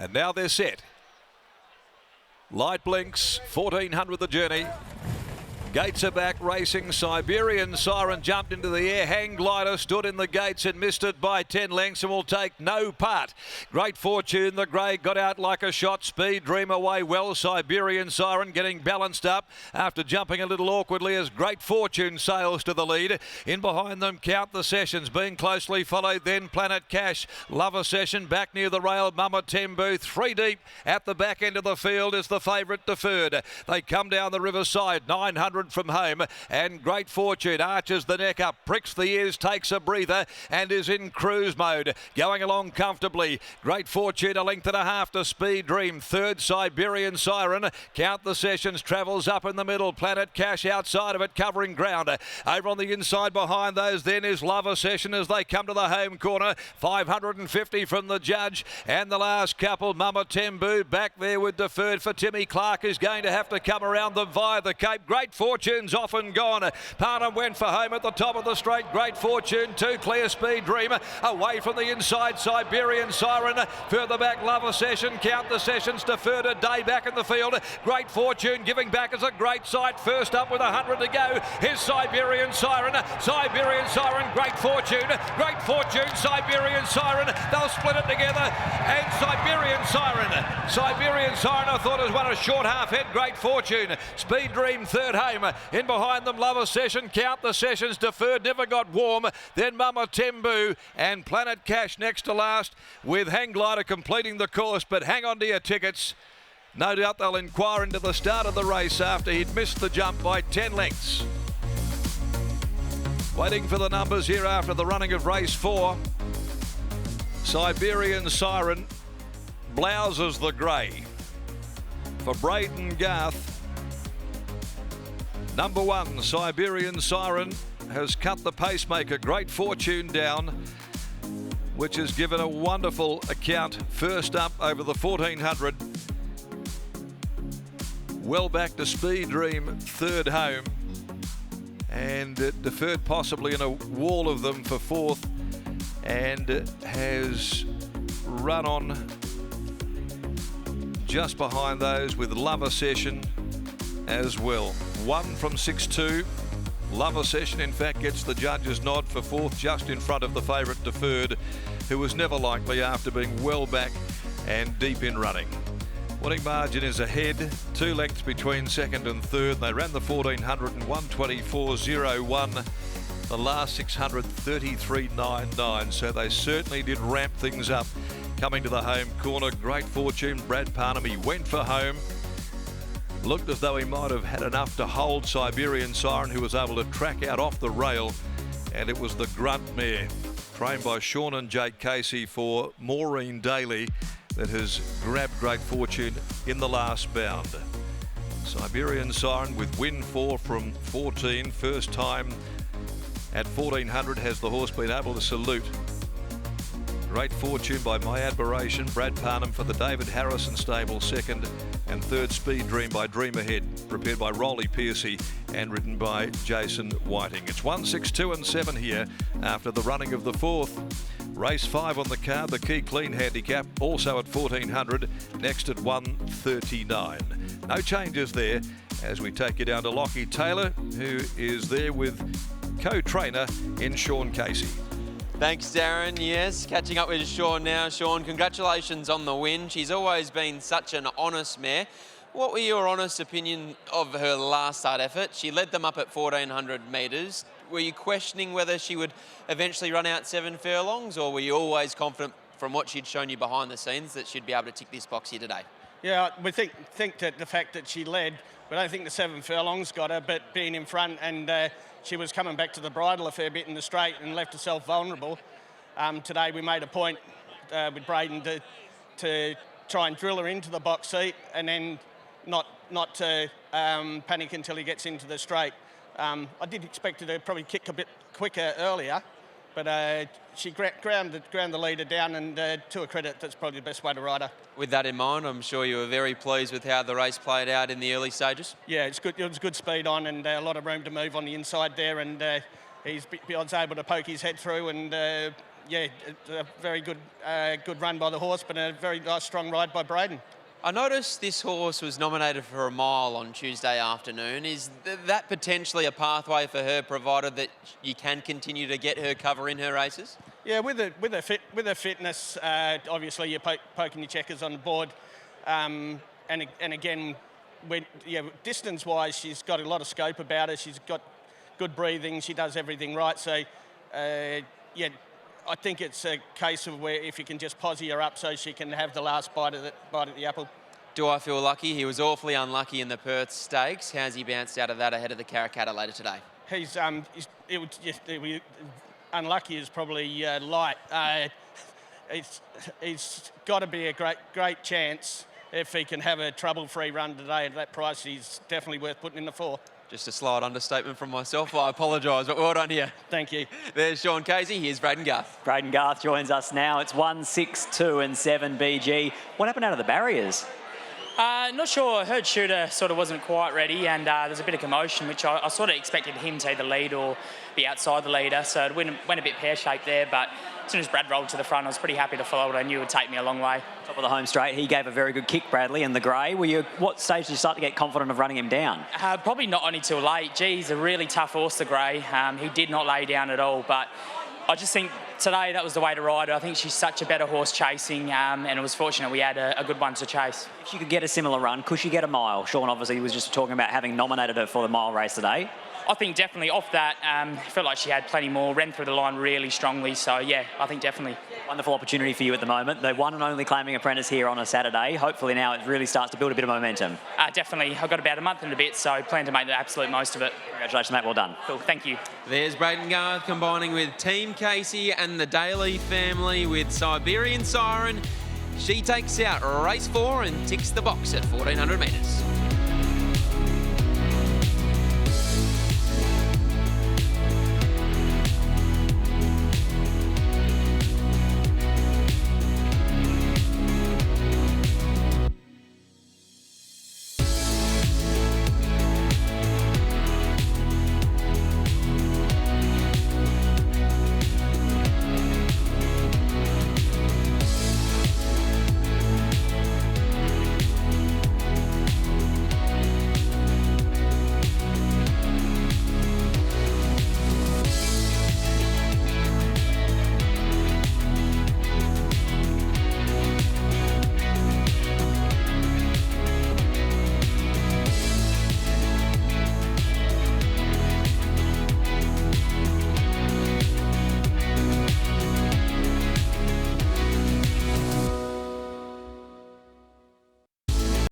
And now they're set. Light blinks, 1400 the journey. Gates are back racing. Siberian Siren jumped into the air. Hang Glider stood in the gates and missed it by 10 lengths and will take no part. Great Fortune, the grey, got out like a shot. Speed Dream away well. Siberian Siren getting balanced up after jumping a little awkwardly as Great Fortune sails to the lead. In behind them, Count the Sessions, being closely followed. Then Planet Cash, Lover Session back near the rail. Mama Tembu, 3 deep at the back end of the field is the favourite Deferred. They come down the riverside, 900 from home, and Great Fortune arches the neck up, pricks the ears, takes a breather and is in cruise mode, going along comfortably. Great Fortune a length and a half to Speed Dream. Third, Siberian Siren. Count the Sessions travels up in the middle. Planet Cash outside of it, covering ground. Over on the inside behind those then is Lover Session as they come to the home corner. 550 from the judge, and the last couple, Mama Tembu back there with Deferred for Timmy Clark, is going to have to come around them via the Cape. Great Fortune's off and gone. Parnham went for home at the top of the straight. Great Fortune, 2 clear. Speed Dream away from the inside. Siberian Siren further back. Lover Session, Count the Sessions, Deferred a day back in the field. Great Fortune giving back as a great sight. First up with 100 to go. Here's Siberian Siren. Siberian Siren, Great Fortune. Great Fortune, Siberian Siren. They'll split it together. And Siberian Siren. Siberian Siren, I thought, has won a short half head. Great Fortune. Speed Dream third home. In behind them, Lover Session, Count the Sessions, Deferred never got warm. Then Mama Tembu and Planet Cash next to last, with Hang Glider completing the course. But hang on to your tickets. No doubt they'll inquire into the start of the race after he'd missed the jump by 10 lengths. Waiting for the numbers here after the running of race 4. Siberian Siren blouses the grey. For Braden Garth, number 1, Siberian Siren, has cut the pacemaker Great Fortune down, which has given a wonderful account first up over the 1400. Well back to Speed Dream, third home, and Deferred possibly in a wall of them for fourth, and has run on just behind those with Lover Session as well. 1 from 6-2. Lover Session, in fact, gets the judge's nod for fourth, just in front of the favourite Deferred, who was never likely after being well back and deep in running. Winning margin is ahead, 2 lengths between second and third. They ran the 1400 and 124.01. The last 600, 33.99. So they certainly did ramp things up coming to the home corner. Great Fortune, Brad Parnham, he went for home. Looked as though he might have had enough to hold Siberian Siren, who was able to track out off the rail. And it was the grunt mare, trained by Sean and Jake Casey for Maureen Daly, that has grabbed Great Fortune in the last bound. Siberian Siren with win 4 from 14. First time at 1400 has the horse been able to salute. Great Fortune by My Admiration, Brad Parnham for the David Harrison stable second, and third Speed Dream by Dream Ahead, prepared by Rolly Piercy and written by Jason Whiting. It's 1, 6, 2 and 7 here after the running of the fourth. Race 5 on the card, the Key Clean handicap, also at 1400, next at 139. No changes there as we take you down to Lockie Taylor, who is there with co-trainer in Sean Casey. Thanks, Darren. Yes, catching up with Sean now. Sean, congratulations on the win. She's always been such an honest mare. What were your honest opinion of her last start effort? She led them up at 1400 metres. Were you questioning whether she would eventually run out 7 furlongs, or were you always confident from what she'd shown you behind the scenes that she'd be able to tick this box here today? Yeah, we think that the fact that she led, we don't think the 7 furlongs got her, but being in front and she was coming back to the bridle a fair bit in the straight and left herself vulnerable. Today we made a point with Braden to try and drill her into the box seat and then not to panic until he gets into the straight. I did expect her to probably kick a bit quicker earlier, but she ground the leader down, and to her credit, that's probably the best way to ride her. With that in mind, I'm sure you were very pleased with how the race played out in the early stages. Yeah, it's good. It was good speed on and a lot of room to move on the inside there, and I was able to poke his head through, and yeah, a very good good run by the horse, but a very nice strong ride by Braden. I noticed this horse was nominated for a mile on Tuesday afternoon. Is that potentially a pathway for her, provided that you can continue to get her cover in her races? Yeah, with her fitness, obviously you're poking your checkers on the board, and again, distance-wise, she's got a lot of scope about her. She's got good breathing. She does everything right. So, yeah, I think it's a case of where if you can just posse her up so she can have the last bite at the apple. Do I feel lucky? He was awfully unlucky in the Perth Stakes. How's he bounced out of that ahead of the Karrakatta later today? Unlucky is probably light. It's got to be a great chance if he can have a trouble-free run today at that price. He's definitely worth putting in the 4. Just a slight understatement from myself. I apologise, but well done here. Thank you. There's Sean Casey. Here's Braden Garth. Braden Garth joins us now. It's 1, 6, 2 and 7 BG. What happened out of the barriers? Not sure. I heard Shooter sort of wasn't quite ready, and there's a bit of commotion, which I sort of expected him to either lead or be outside the leader. So it went a bit pear-shaped there, but as soon as Brad rolled to the front, I was pretty happy to follow it. I knew it would take me a long way. Top of the home straight, he gave a very good kick, Bradley, in the grey. What stage did you start to get confident of running him down? Probably not only till late. Gee, he's a really tough horse, the grey. He did not lay down at all, but I just think today that was the way to ride her. I think she's such a better horse chasing, and it was fortunate we had a good one to chase. If she could get a similar run, could she get a mile? Sean obviously was just talking about having nominated her for the mile race today. I think definitely off that, felt like she had plenty more, ran through the line really strongly. So, yeah, I think definitely. Wonderful opportunity for you at the moment. The one and only claiming apprentice here on a Saturday. Hopefully now it really starts to build a bit of momentum. Definitely. I've got about a month and a bit, so plan to make the absolute most of it. Congratulations, mate. Well done. Cool. Thank you. There's Braden Garth combining with Team Casey and the Daly family with Siberian Siren. She takes out race 4 and ticks the box at 1,400 metres.